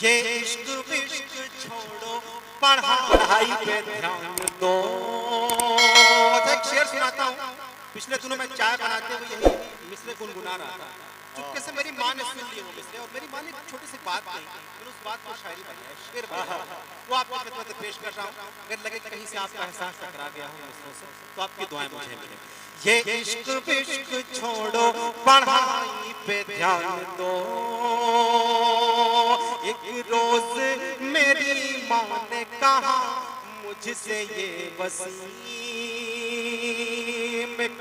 ये इश्क विश्क छोड़ो, पढ़ाई पे ध्यान दो। एक शेर सुनाता हूँ। पिछले दिनों मैं चाय बनाते हुए यही मिसरे गुनगुना रहा था। चुपके से मेरी माँ ने सुन लिए वो मिसरे, और मेरी माँ ने एक छोटी सी बात कही, मैंने उस बात को शायरी बनाया, शेर बनाया। वो आपकी खिदमत में पेश कर रहा हूँ। अगर लगे कहीं से आपका एहसास टकरा गया हो मिसरों से, तो आपकी दुआएं मुझे मिले। ये इश्क विश्क छोड़ो, पढ़ाई पे ध्यान दो। एक रोज मेरी माँ ने कहा मुझसे ये वसीम, एक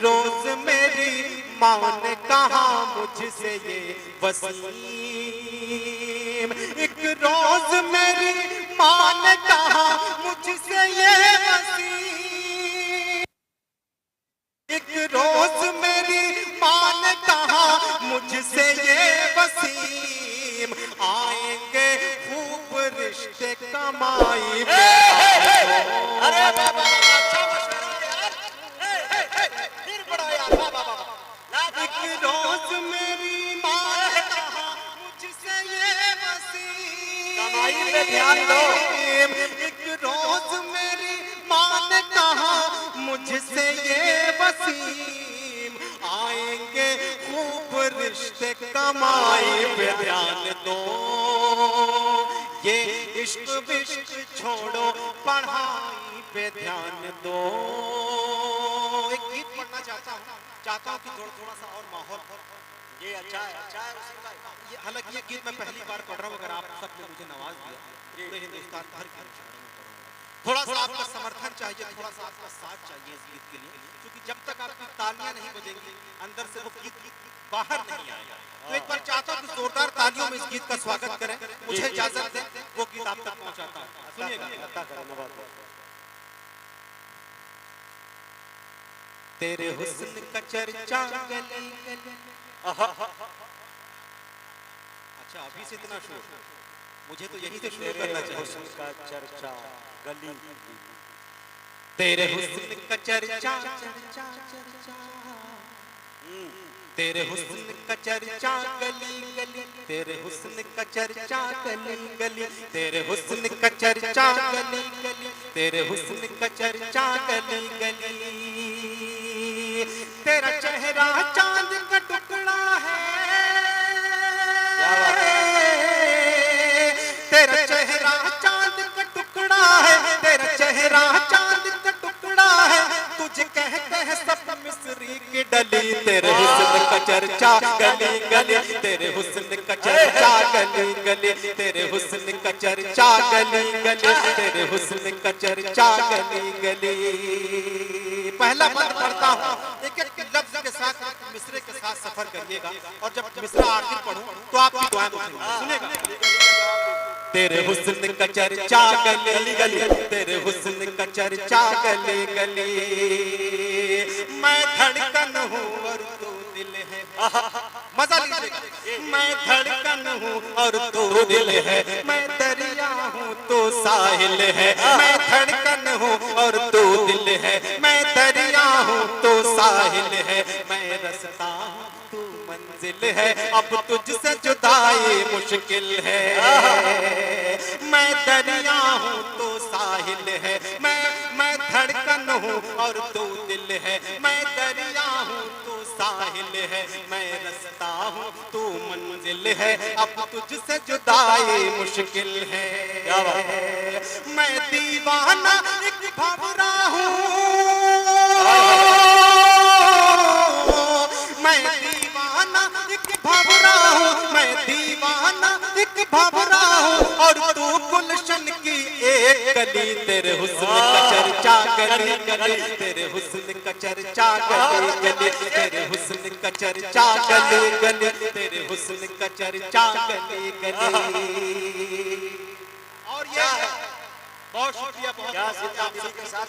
रोज मेरी माँ ने कहा मुझसे ये वसीम, एक रोज मेरी माँ ने कहा मुझसे ये वसीम, एक रोज मेरी माँ ने कहा मुझसे ये वसीम, आएंगे खूब रिश्ते कमाई पे। अरे बाबा अच्छा मशवरा यार, फिर बड़ा यार बाबा। एक रोज मेरी माँ ने कहा मुझसे ये वसीम, कमाई पे ध्यान दो। एक रोज मेरी माँ ने कहा मुझसे ये वसीम, आएंगे खूब रिश्ते कमाई पे ध्यान दो। ये इश्क विश्क छोड़ो, पढ़ाई पे ध्यान दो। एक गीत पढ़ना चाहता हूँ कि थोड़ा सा और माहौल। ये अच्छा है उसी का। ये हालांकि ये गीत मैं पहली बार पढ़ रहा हूँ, अगर आप सबने मुझे नवाज दिया पूरे हिंदुस्तान भर के शहरों में पढ़ूंगा। थोड़ा सा आपका समर्थन चाहिए, थोड़ा सा आपका साथ चाहिए इस गीत के लिए, क्योंकि जब तक आपकी तालियां नहीं बजेंगी अंदर से वो गीत बाहर नहीं आएगा। तो एक बार चाहता हूँ कि जोरदार तालियों में इस गीत का स्वागत करें। मुझे इजाजत दें, वो गीत आप तक पहुंचाता हूँ। सुनिएगा। तेरे हुस्न का चर्चा गली गली। अच्छा अभी से इतना शोर, मुझे तो यही से शुरू करना चाहिए। हुस्न का चर्चा गली, तेरे हुस्न का चर्चा चर्चा चर्चा, तेरे हुस्न का चर्चा गली गली, तेरे हुस्न का चर्चा गली गली, तेरे हुस्न का चर्चा गली गली, तेरे हुस्न का चर्चा गली गली। तेरा चेहरा चांद का टुकड़ा है, तेरा चेहरा चांद का टुकड़ा है, तेरा चेहरा चांद का टुकड़ा है, तुझे कहते हैं सब मिस्री की डली। तेरे हुस्न का चर्चा गली गली, तेरे हुस्न का चर्चा गली गली, तेरे हुस्न का चर्चा गली गली, तेरे हुस्न का चर्चा गली गली। पहला बंद पढ़ता हूँ, एक एक लफ्ज के साथ मिसरे के साथ सफर करिएगा, और जब मिसरा आखिर पढ़ूं तो आपकी दुआएं सुनेगा। तेरे हुस्न का चर्चा गली गली, तेरे हुस्न का चर्चा गली गली, मैं धड़कन हूँ और तू दिल है। मजा लीजिएगा। मैं धड़कन हूँ और तू दिल है, मैं दरिया हूँ तो साहिल है, मैं धड़कन हूँ और तू दिल है, मैं दरिया हूँ तो साहिल है, मैं रास्ता हूँ तू मंजिल है, अब तुझसे जुदाई मुश्किल है। मैं दरिया हूँ तो साहिल है, मैं धड़कन हूँ और तू दिल है, मैं दरिया हूँ तो साहिल है, मैं रास्ता हूँ तू मंजिल है, अब तुझसे जुदाई मुश्किल है। मैं दीवाना एक भंवरा हूँ, मैं दीवाना एक भंवरा हूँ, मैं दीवाना एक भंवरा हूँ, और तू गुलशन की एक कली। तेरे हुस्न का चर्चा गली गली, तेरे हुस्न का चर्चा गली गली, तेरे हुस्न का चर्चा गली गली, तेरे हुस्न का चर्चा गली गली। और ये है, बहुत शुक्रिया, बहुत के साथ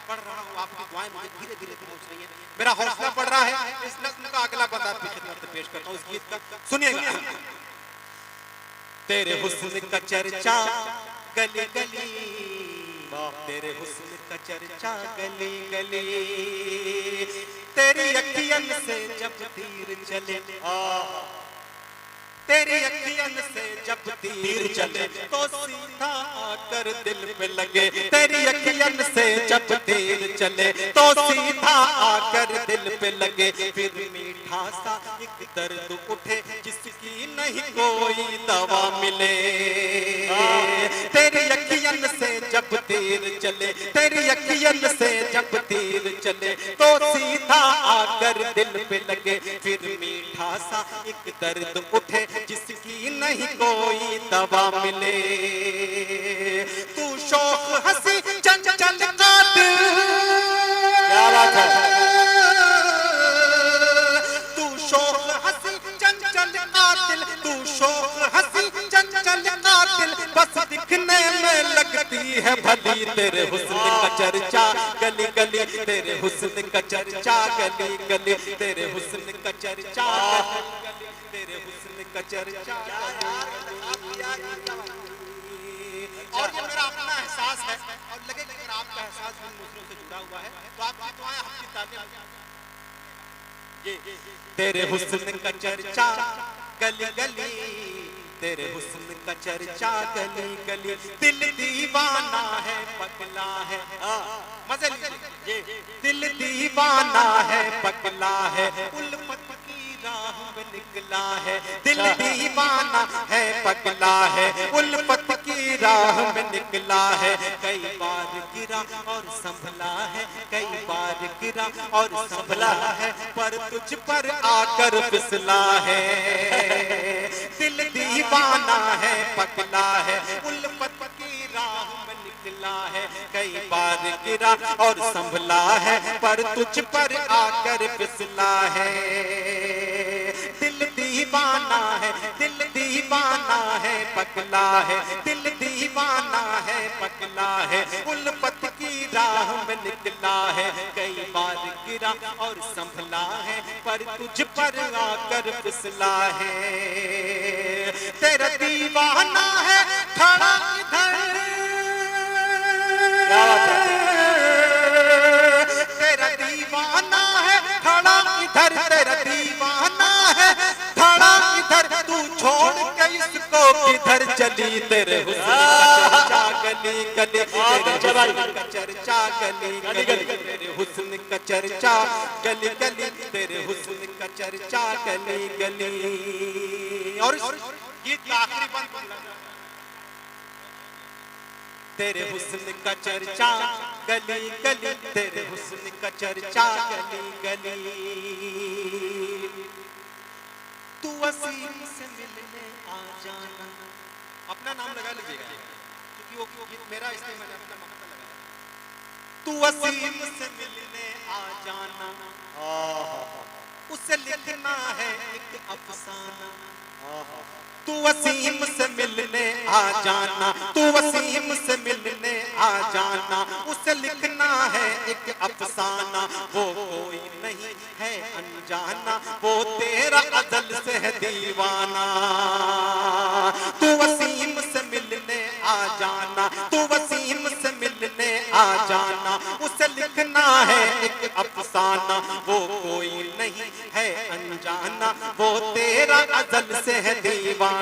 पढ़ रहा हूँ, आपकी दुआएं मुझे धीरे धीरे पहुंच रही है, मेरा हौसला बढ़ रहा है। इस नस्ल का अगला बंदा आपकी खिदमत में पेश करता हूँ, इस गीत का सुनिएगा। तेरे हुस्न का चर्चा गली गली, तेरे हुस्न का चर्चा गली गली, तेरी अखियन से जब तीर चले, तेरी अखियन से जब तीर चले तो सीधा आकर दिल पे लगे, तेरी अखियन से जब तीर चले तो सीधा आकर दिल पे लगे। फिर मीठा सा एक दर्द उठे जिसकी नहीं कोई दवा मिले, तेरी अखियन से जब तीर चले, तेरी अखियन से जब तीर चले तो सीधा आकर दिल पे लगे। फिर मीठा सा एक दर्द उठे जिसकी नहीं कोई दवा मिले। तू शौक हंसी चंचल कातिल, क्या बात है, तू शौक हंसी चंचल कातिल, तू शौक हंसी चंचल कातिल, बस दिखने में लगती है भली। तेरे हुस्न का चर्चा गली गली, तेरे हुस्न का चर्चा गली गली, तेरे हुस्न का चर्चा गली गली, तेरे हुस्न का चर्चा। और ये मेरा अपना एहसास है और लगे कि अगर आपका एहसास भी दूसरों से जुड़ा हुआ है तो आपकी दुआएं आपकी तालियां। तेरे हुस्न का चर्चा गली गली, तेरे हुस्न का चर्चा गली गली, दिल दीवाना है पगला है, मजे लीजिए, दिल दीवाना है पगला है, उल्फत की राह में निकला है, दिल दीवाना है पगला है, उल्फत की राह में निकला है। कई बार गिरा और संभला है, कई बार गिरा और संभला है, पर तुझ पर आकर फिसला है। दिल दीवाना है पगला है, उल्फत की राह में निकला है, कई बार गिरा और संभला है, पर तुझ पर आकर फिसला है। दिल दीवाना है, दिल दीवाना है पगला है, दिल दीवाना है पगला है, उल्फत की राह में निकला है, कई बार गिरा और संभला है, पर तुझ पर आकर फिसला है। तेरा दीवाना है खड़ा इधर, क्या बात है, तेरा दीवाना है खड़ा इधर, तेरा दीवाना है खड़ा इधर, तू छोड़ के इसको किधर चली। तेरे हुस्न का चर्चा गली गली, तेरे हुस्न का चर्चा गली गली, तेरे हुस्न का चर्चा गली गली, तेरे हुस्न का चर्चा गली गली। और गीत का आखिरी बंद, तेरे हुस्न का चर्चा गली गली, तेरे हुस्न का चर्चा गली गली, तू वसीम से मिलने आ जाना। अपना नाम लगा लीजिएगा क्योंकि वो गीत मेरा, इसलिए मैंने अपना नाम लगाया। तू वसीम से मिलने आ जाना, उसे लिखना है एक अफसाना। तू वसीम से मिलने आ जाना, तू वसीम से मिलने आ जाना, उसे लिखना है एक अफसाना। वो कोई नहीं है अनजाना, वो तेरा अज़ल से है दीवाना। तू वसीम से मिलने आ जाना, तू वसीम से मिलने आ जाना, उसे लिखना है एक अफसाना। वो कोई नहीं है अनजाना, वो तेरा अज़ल से है दीवाना।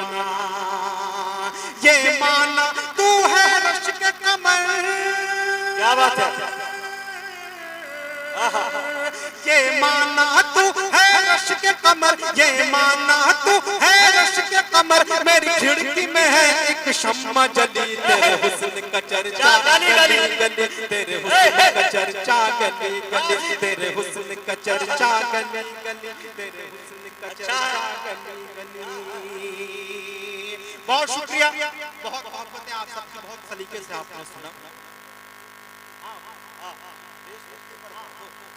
ये माना तू है रश के कमर, क्या बात है, ये माना तू है रश के कमर, ये माना तू है रश के कमर, मेरी खिड़की में है एक शम्मा जली। तेरे हुस्न का चर्चा गली गली, तेरे हुस्न का चर्चा गली गली, तेरे हुस्न का चर्चा गली गली, तेरे हुस्न का चर्चा गली गली। बहुत शुक्रिया, बहुत मोहब्बत है आप सबकी, बहुत सलीके से आपने सुना।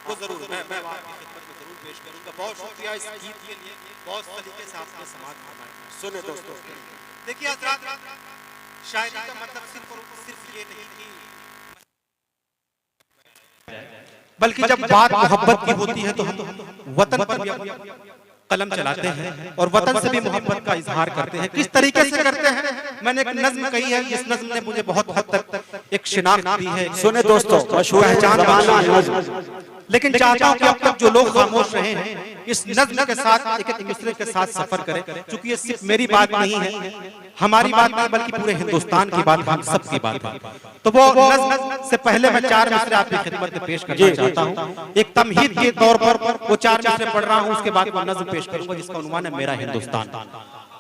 वो जरूर मैं आपकी खिदमत में जरूर पेश करूंगा। बहुत शुक्रिया इस गीत के लिए, बहुत सलीके से आपने समाज फरमाया। सुने दोस्तों, देखिए हज़रात, शायरी का मतलब सिर्फ ये नहीं कि, बल्कि जब बात मोहब्बत की होती है तो हम वतन पर भी कलम चलाते हैं और वतन से भी मोहब्बत का इजहार करते हैं। किस तरीके से करते हैं, मैंने एक नज्म कही है, इस नज्म ने मुझे बहुत हद तक एक शिनाख्त दी है। सुने दोस्तों, मशहूर पहचान, लेकिन चाहता हूं कि अब तक जो लोग खामोश रहे हैं इस नज्म के साथ एक दूसरे के साथ सफर करें, क्योंकि ये सिर्फ मेरी बात नहीं है, हमारी बात नहीं बल्कि पूरे हिंदुस्तान की बात, हम सब की बात है। तो वो नज़्म से पहले मैं 4 मिसरे आपकी खिदमत में पेश करना चाहता हूँ। एक तमहीद के तौर पर वो 4 मिसरे पढ़ रहा हूँ, उसके बाद वो नज़्म पेश करूंगा जिसका उन्वान है मेरा हिंदुस्तान।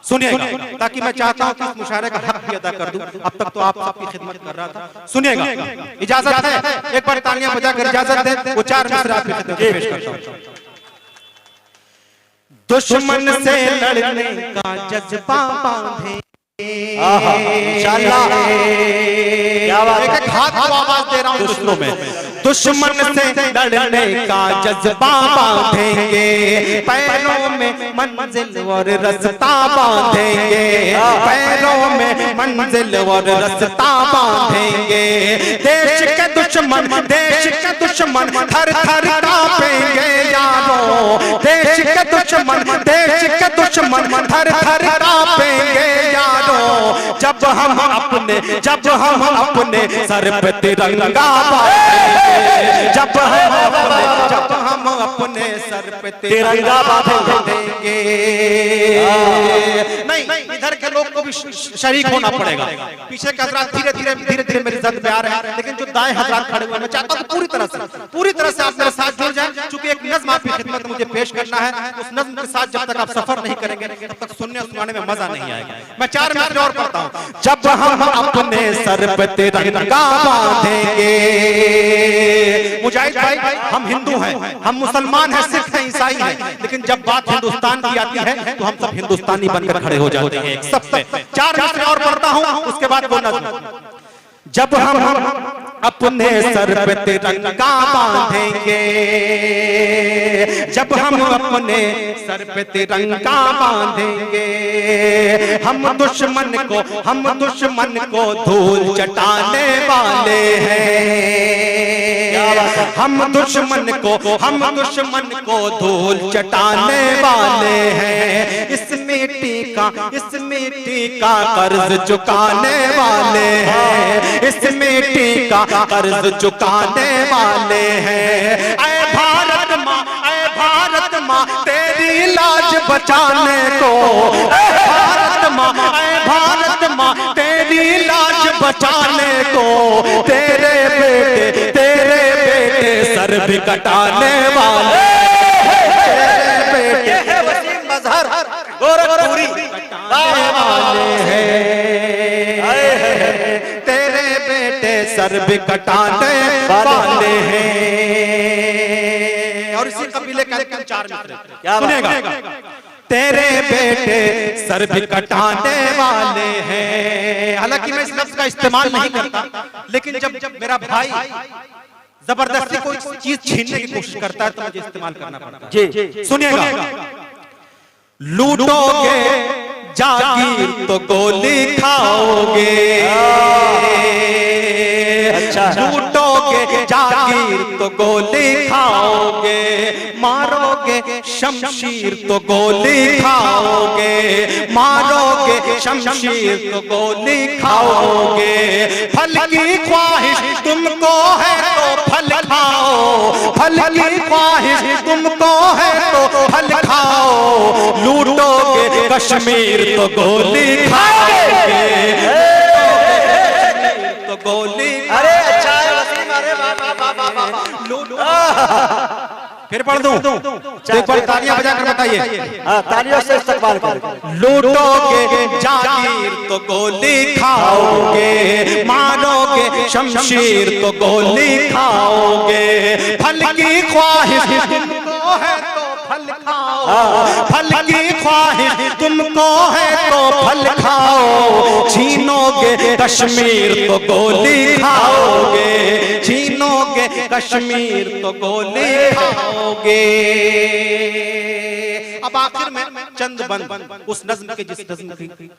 सुनिएगा, ताकि मैं चाहता हूँ कि इस मुशायरे का हक भी अदा कर दूं। अब तक तो आप सबकी खिदमत कर रहा था। सुनिएगा, इजाजत है, एक बार तालियां बजाकर इजाजत दे, वो 4 मिसरे आपकी खिदमत में पेश करता हूँ। दुश्मन से लड़ने का जज्बा बांधे, इंशाअल्लाह, क्या बात है। एक हाथ को आवाज दे रहा हूँ दुश्मनों में। दुश्मन से लड़ने का जज्बा बांधेंगे, पैरों में मंजिल और रास्ता बांधेंगे, पैरों में मंजिल और रास्ता बांधेंगे। देश के दुश्मन थर थर कांपेंगे यारों, देश के दुश्मन थर थर कांपेंगे यारों। जब हम अपने सर पे तिरंगा बांधेंगे, जब हम अपने सर पे तिरंगा बांधेंगे। नहीं, इधर के लोग को भी शरीक होना पड़ेगा। पीछे के हजरात धीरे धीरे मेरी जद में आ रहे हैं, लेकिन जो दाएं हजरात खड़े हुए हैं, मैं चाहता हूं पूरी तरह से आप मेरे साथ जुड़ जाएं। चूंकि एक नज़्म आपकी खिदमत में मुझे पेश करना है, उस नज़्म के साथ जब तक आप सफर नहीं करेंगे तब तक सुनने सुनाने में मजा नहीं आएगा। मैं 4 मिसरे और पढ़ता हूं। जब हम अपने सर पे तिरंगा बांधेंगे, मुजाहिद भाई, हम हिंदू हैं, हम मुसलमान हैं, सिख हैं, ईसाई हैं, लेकिन जब बात हिंदुस्तान की आती है तो हम सब हिंदुस्तानी बनकर खड़े हो जाते हैं। सब 4 मिसरे और पढ़ता हूं, उसके बाद वो नज़्म। जब हम अपने सर पे तिरंगा बांधेंगे, जब हम अपने सर पे तिरंगा बांधेंगे, हम दुश्मन को धूल चटाने वाले हैं। हम दुश्मन को धूल चटाने वाले हैं। इस मिट्टी का कर्ज चुकाने वाले हैं, इस मिट्टी का कर्ज चुकाने वाले हैं। ऐ भारत माँ तेरी लाज बचाने को, ऐ भारत माँ तेरी लाज बचाने को, तेरे बेटे सर भी कटाने वाले, तेरे बेटे वसीम मजहर गोरखपुरी वाले हैं, तेरे बेटे सर भी कटाने वाले हैं। और इसी कबीले का 4 मिसरे सुनेगा। तेरे बेटे सर भी कटाने वाले हैं। हालांकि मैं इस लफ्ज का इस्तेमाल नहीं करता, लेकिन जब मेरा भाई जबरदस्ती कोई चीज छीनने की कोशिश करता है तो मुझे इस्तेमाल करना पड़ता है। जी सुनिएगा। लूटोगे जागीर तो गोली खाओगे, अच्छा, लूटोगे जागीर तो गोली खाओगे, मारोगे शमशीर तो गोली खाओगे, मारोगे शमशीर तो गोली खाओगे। फल की ख्वाहिश तुमको है तो फल खाओ, फल की ख्वाहिश तुमको है तो फल खाओ। लूटोगे कश्मीर तो गोली खाओगे, तो गोली। अरे अच्छा है वसीम, अरे फिर पढ़ दूं, एक बार तालियां बजाकर बताइए। तालियों से इस्तकबाल करें। लूटोगे जागीर तो गोली खाओगे, मारोगे शमशीर तो गोली खाओगे। फल की ख्वाहिश तुमको है तो फल खाओ, फल की ख्वाहिश तुमको है तो फल खाओ। छीनोगे कश्मीर तो गोली खाओगे, छीनोगे कश्मीर तो गोली खाओगे। अब आखिर में चंद बंद उस नज़्म के जिस नज़्म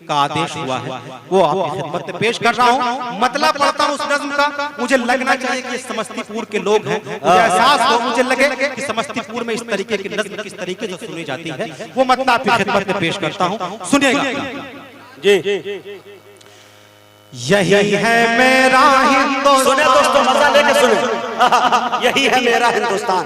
का आदेश हुआ है वो आपकी खिदमत में पेश कर रहा हूँ। मतलब पढ़ता हूँ उस नज़्म का। मुझे लगना चाहिए कि समस्तीपुर के लोग हैं, मुझे एहसास हो, मुझे लगे कि समस्तीपुर में इस तरीके की नज़्म किस तरीके से सुनी जाती है, वो मतलब आपकी खिदमत में पेश करता हूँ। सुनिएगा जी। यही है मेरा हिंदुस्तान, सुने दोस्तों, मजा लेके सुने। यही है मेरा हिंदुस्तान,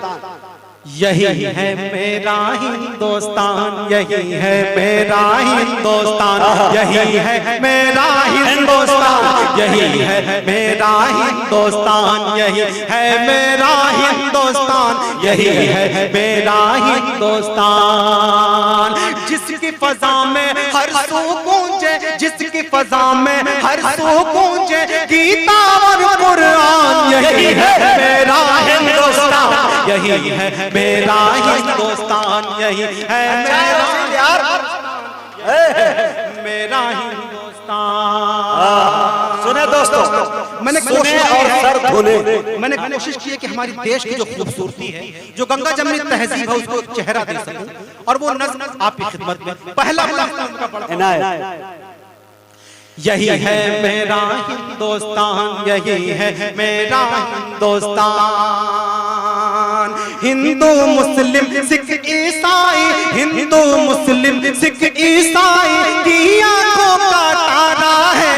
यही है मेरा हिंदुस्तान, यही है मेरा हिंदुस्तान, यही है मेरा हिंदुस्तान, यही है मेरा हिंदुस्तान, यही है मेरा हिंदुस्तान, यही है मेरा हिंदुस्तान। जिसकी फजा में हर सू गूंजे, जिसकी फजा में हर सू गूंजे गीता और कुरान, यही है मेरा हिंदुस्तान, यही है मेरा हिंदुस्तान, यही है मेरा हिंदुस्तान। सुने दोस्तों, मैंने सुने और सर धुने। मैंने कोशिश की है कि हमारी देश की जो खूबसूरती है, जो गंगा जमनी तहजीब है, उसको एक चेहरा दे सकूं, और वो नज़्म आपकी खिदमत में पहला यही है मेरा हिंदुस्तान, यही है मेरा हिंदुस्तान। हिंदू मुस्लिम सिख ईसाई, हिंदू मुस्लिम सिख ईसाई की आंखों का तारा है,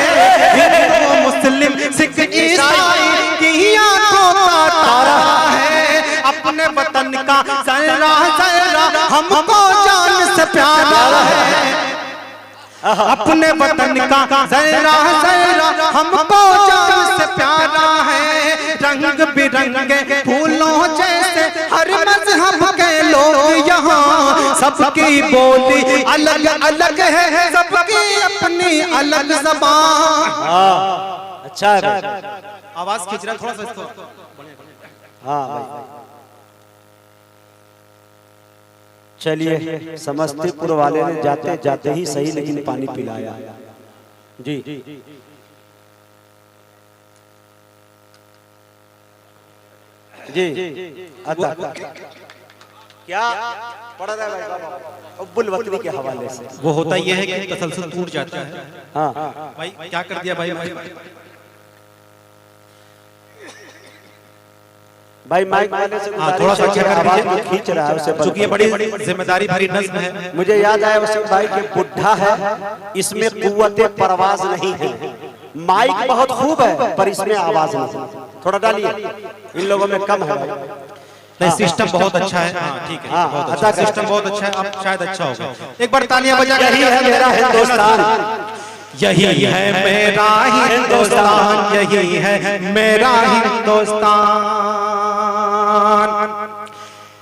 हिंदू मुस्लिम सिख ईसाई की आंखों का तारा है। अपने वतन का जरा जरा हमको जान से प्यारा है, अपने वतन का जरा जरा हमको जान से प्यारा है। रंग बिरंगे फूलों जैसे हर मजहब के लोग यहाँ, सबकी बोली अलग अलग है, सबकी अपनी अलग ज़बान। अच्छा है भाई, आवाज खींच रहा थोड़ा सा इसको। हाँ भाई। चलिए, समस्तीपुर वाले ने जाते जाते ही सही लेकिन पानी पिलाया जी। जी अता क्या पढ़ रहा है भाई बाबा? अब्बुल वतनी के हवाले से वो होता यह है कि तसलसल टूट जाता है। हाँ भाई क्या कर दिया भाई? भाई माइक वाले से थोड़ा सा अच्छा कर आवाज दीजिए, खींच रहा है उसे, चूंकि ये बड़ी जिम्मेदारी भरी नज़्म है। मुझे याद आया वसीम भाई के बुढ़ा है, इसमें कुव्वते परवाज नहीं है। माइक बहुत खूब है पर इसमें आवाज नहीं। थोड़ा डालिए, इन लोगों में कम है भाई। नहीं, सिस्टम बहुत अच्छा है। हाँ ठीक है, बहुत अच्छा सिस्टम, बहुत अच्छा है। अब शायद अच्छा होगा। एक बार तालियां बजा। यही है मेरा हिंदुस्तान, यही है मेरा हिंदुस्तान, यही है मेरा हिंदुस्तान।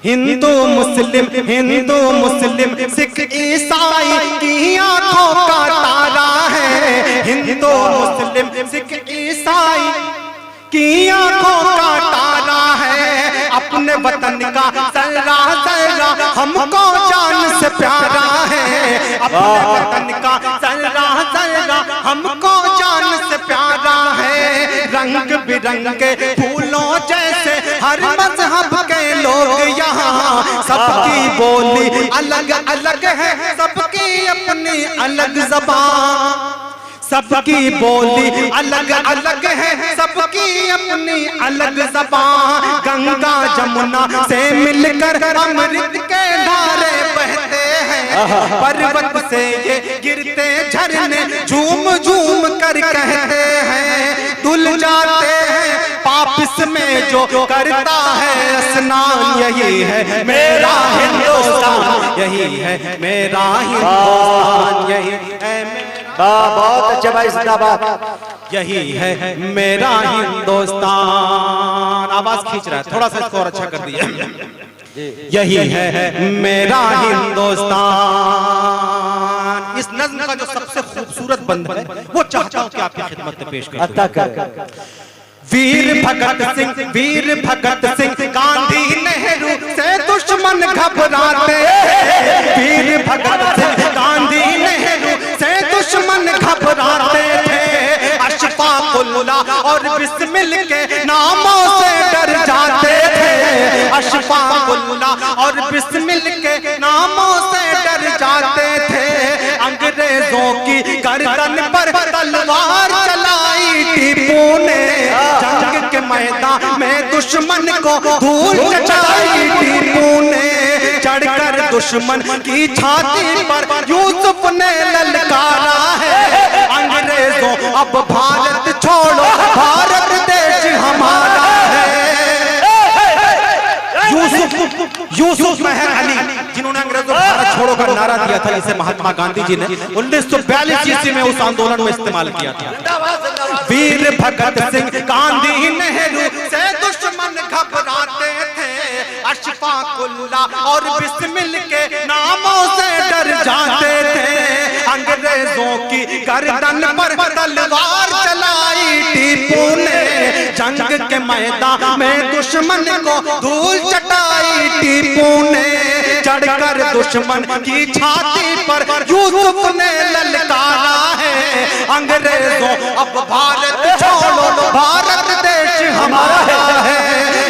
हिंदू मुस्लिम सिख ईसाई की आंखों का तारा है, हिंदू मुस्लिम सिख ईसाई की आंखों का तारा है। अपने वतन का जरा जरा हमको जान से प्यारा है, अपने वतन का जरा जरा हमको जान से प्यारा है। रंग बिरंगे फूलों जैसे हर मजहब के लोग यहाँ, सबकी बोली अलग अलग है, सबकी अपनी अलग ज़बान, सबकी बोली अलग अलग है, सबकी अपनी अलग ज़बान। गंगा जमुना से मिलकर अमृत के धारे बहते हैं, पर्वत से ये गिरते झरने झूम झूम कर कहते हैं, धुल जाते हैं पाप इसमें जो करता है स्नान। यही है मेरा हिंदुस्तान, यही है मेरा हिंदुस्तान, यही है बहुत अच्छे भाई, जिंदाबाद। यही है मेरा हिंदुस्तान। आवाज खींच रहा है, थोड़ा सा इसको और अच्छा कर दिया। यही है मेरा हिंदुस्तान। इस नज़्म का जो सबसे खूबसूरत बंद है वो चाहता हूं कि आपकी खिदमत में पेश करूं। वीर भगत सिंह गांधी नेहरू से दुश्मन घबराते, वीर भगत सिंह गांधी नेहरू से दुश्मन घबराते थे। अशफाकुल्लाह और बिस्मिल के नामों से डर जाते थे, अशफाकुल्लाह और बिस्मिल के नामों से डर जाते थे। अंग्रेजों की गर्दन पर तलवार चलाई टीपू ने, जंग के मैदान में दुश्मन को धूल चटाई टीपू ने। चढ़कर दुश्मन की छाती पर यूसुफ ने ललकारा है, अंग्रेजों अब भारत छोड़ो, भारत देश हमारा है। छोड़ो का नारा दिया था, जिसे महात्मा गांधी जी ने 1942 ईस्वी में उस आंदोलन में इस्तेमाल किया था। वीर भगत सिंह, गांधी, नेहरू से दुश्मन घबराते थे, अशफाकुल्ला और बिस्मिल के नामों से डर जाते थे। अंग्रेजों की गर्दन पर तलवार चलाई टीपू ने, जंग के मैदान में दुश्मन को धूल चटाई टीपू ने। चढ़कर दुश्मन की छाती पर यूसुफ ने ललकारा है, अंग्रेजों अब भारत छोड़ो, भारत देश हमारा है।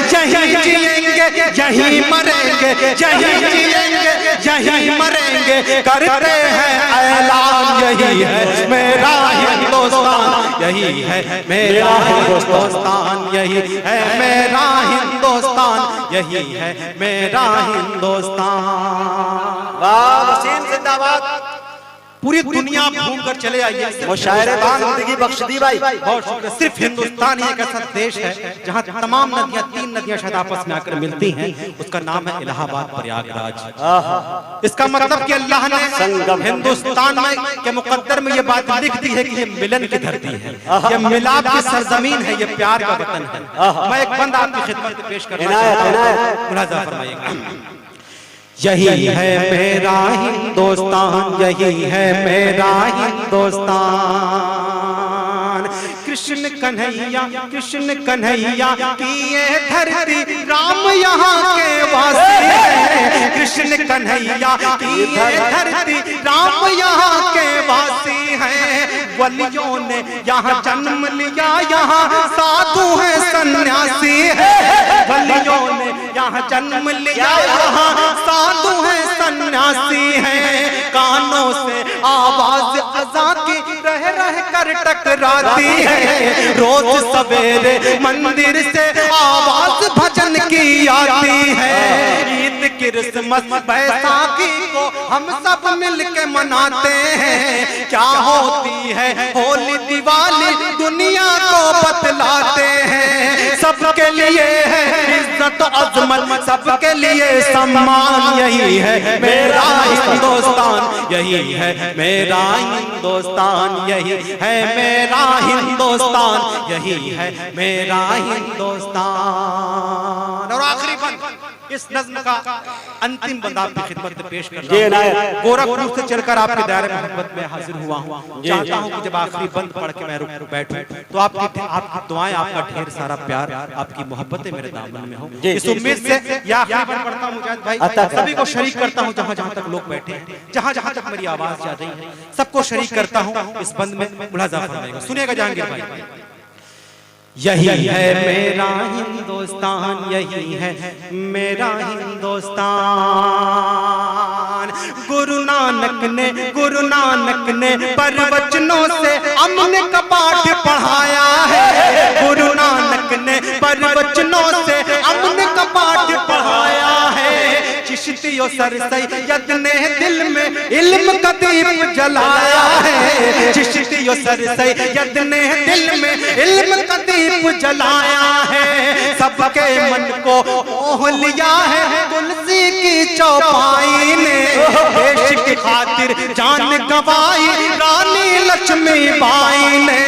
यहीं जिएंगे यहीं मरेंगे, यहीं जिएंगे यहीं मरेंगे, करते हैं ऐलान यही है मेरा हिंदुस्तान, यही है मेरा हिंदुस्तान, यही है मेरा हिंदुस्तान, यही है मेरा हिंदुस्तान। वाह वसीम जिंदाबाद। पूरी दुनिया घूम कर चले आइए, वो शायर बाग जिंदगी बख्श दी भाई। बहुत शुक्रिया। सिर्फ हिंदुस्तान ही एक ऐसा देश है जहाँ तमाम नदियाँ, 3 नदियाँ शायद आपस में आकर मिलती हैं, उसका नाम है इलाहाबाद प्रयागराज। इसका मतलब कि अल्लाह ने हिंदुस्तान में के मुकद्दर में ये बात लिख दी है कि ये मिलन की धरती है, ये मिलाप की सरजमीन है, ये प्यार का वतन है। मैं एक बंद आपकी खिदमत में पेश करना चाहता हूं, मुलाजा फरमाइएगा। यही है मेरा हिंदुस्तान, यही है मेरा हिंदुस्तान। कृष्ण कन्हैया की ये धरती, राम यहाँ के वासी है। कृष्ण कन्हैया की ये धरती, राम यहाँ के वासी है। वलियों ने यहाँ जन्म लिया, यहाँ साधु है सन्यासी है। वलियों ने यहाँ जन्म लिया, यहाँ साधु है सन्यासी है। कानों से आवाज अज़ां की रह रह कर टकराती है, रोज सवेरे मंदिर से आवाज भजन की आती है। ईद क्रिसमस बैसाखी को हम सब मिलके मनाते हैं, क्या होती है होली दिवाली दुनिया को बतलाते हैं। सबके लिए है इज्जत अजमत, सबके लिए सम्मान, यही है मेरा हिंदुस्तान, यही है मेरा हिंदुस्तान, यही है मेरा हिंदुस्तान, यही है मेरा हिंदुस्तान। और आखिरी बंद, इस नज़्म का अंतिम बंद आपकी खिदमत में पेश करना हूं। गोरखपुर से चलकर आपके दायरे मोहब्बत में हाजिर हुआ हूं। चाहता हूं कि जब आखिरी बंद पढ़ के मैं रुक बैठूं तो आपकी दुआएं, आपका ढेर सारा प्यार, आपकी मोहब्बतें मेरे दामन में हो। इस उम्मीद से यह आखिरी बंद पढ़ता हूं मुजाहिद भाई, सभी को शरीक करता हूं, जहां जहां तक लोग बैठे हैं, जहां जहां तक मेरी आवाज जा रही है, सबको शरीक करता हूं इस बंद में। मुलाजा फरमाइएगा, सुनिएगा जहांगीर भाई। यही है मेरा हिंदुस्तान, यही है मेरा हिंदुस्तान। गुरु नानक ने प्रवचनों से अमन का पाठ पढ़ाया है। गुरु नानक ने प्रवचनों से अमन का पाठ पढ़ाया है। चिश्तियों सर सैयद ने दिल में इल्म का दीप जलाया है। चिश्तियों सर सैयद ने दिल में इल्म का दीप जलाया है। सबके मन को मोह लिया है तुलसी की चौपाई ने। देश की खातिर जान गंवाई रानी लक्ष्मीबाई ने।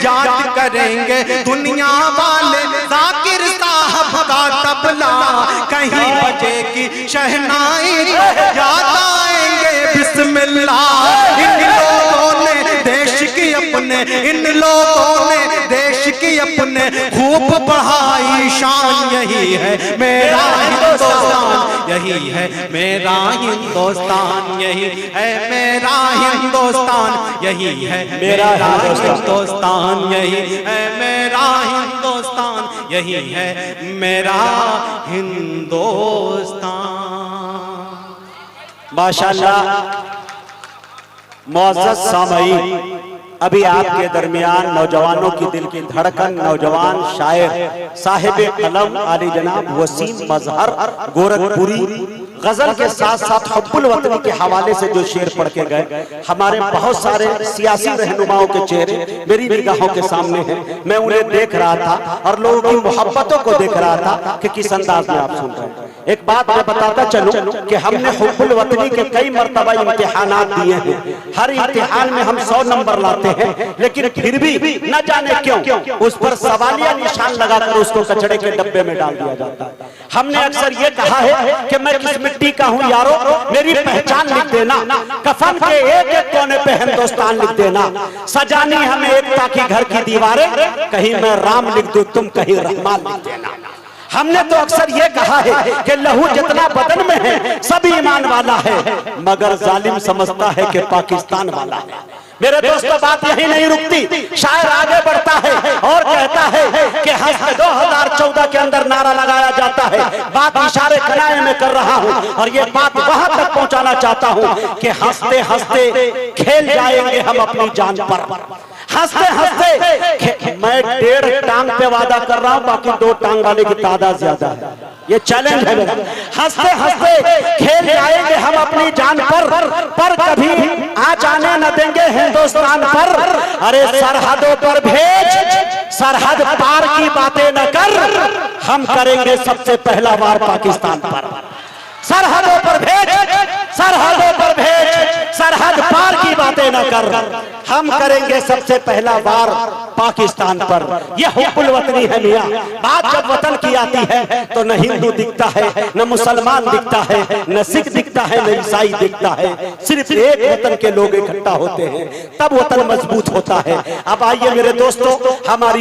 याद करेंगे दुनिया वाले जाकिर साहब का तबला, कहीं बजेगी शहनाई याद आएंगे बिस्मिल्लाह। इन लोगों ने देश की अपने, इन लोगों ने देश की अपने खूब बढ़ाई शान। यही है मेरा हिंदुस्तान, यही है मेरा हिंदुस्तान, यही है मेरा हिंदुस्तान, यही है मेरा हिंदुस्तान, यही है मेरा हिंदुस्तान, यही है मेरा हिंदुस्तान। माशाअल्लाह। मुअज़्ज़ज़ सामईन, अभी आपके दरमियान नौजवानों की दिल की धड़कन, नौजवान शायर साहिब कलम आली जनाब वसीम मजहर गोरखपुरी गजल के साथ साथ हुब्बुल वतनी के हवाले से जो शेर पढ़ के गए, हमारे बहुत सारे सियासी रहनुमाओं के चेहरे मेरी निगाहों के सामने हैं। मैं उन्हें देख रहा था और लोगों की मोहब्बतों को देख रहा था कि किस अंदाज में आप सुन रहे हैं। एक बात मैं बताता चलूं कि हमने हुब्बुल वतनी के कई मर्तबा इम्तिहानात दिए हैं। हर इम्तिहान में हम 100 नंबर लाते हैं, लेकिन फिर भी न जाने क्यों उस पर सवालिया निशान लगाकर उसको कचड़े के डब्बे में डाल दिया जाता है। हमने अक्सर ये कहा है कि मैं किस मिट्टी का हूँ यारो, मेरी पहचान लिख देना, कफन के एक एक कोने पे हिंदुस्तान लिख देना, सजानी हमें एकता की घर की दीवारें, कहीं मैं राम लिख दूं तुम कहीं रहमान लिख देना। हमने तो अक्सर ये कहा है कि लहू जितना बदन में है सब ईमान वाला है, मगर जालिम समझता है कि पाकिस्तान वाला है। मेरे दोस्तों, बात यही नहीं रुकती, शायर आगे बढ़ता है और कहता है कि हंस 2014 के अंदर नारा लगाया जाता है। बात इशारे कनाए में कर रहा हूं और ये बात वहां तक पहुंचाना चाहता हूं कि हंसते हंसते खेल जाएंगे हम अपनी जान पर। हंसते हंसते मैं 1.5 टांग पे वादा कर रहा हूं, बाकी 2 टांग वाले की तादाद ज्यादा है। ये चैलेंज है मेरा। हंसते हंसते खेल जाएंगे हम अपनी जान पर कभी आ जाने न देंगे हिंदुस्तान पर। अरे सरहदों पर भेज, सरहद पार की बातें न कर, हम करेंगे सबसे पहला वार पाकिस्तान पर। सरहदों पर भेज, सरहदों पर भेज, सरहद पार की बातें न कर, हम करेंगे सबसे पहला वार पाकिस्तान पर। यह हुब्बुल वतनी है मियां। बात जब वतन की आती है तो न हिंदू दिखता है, न मुसलमान दिखता है, न सिख दिखता है, न ईसाई दिखता है। सिर्फ एक वतन के लोग इकट्ठा होते हैं, तब वतन मजबूत होता है। अब आइए मेरे दोस्तों, हमारी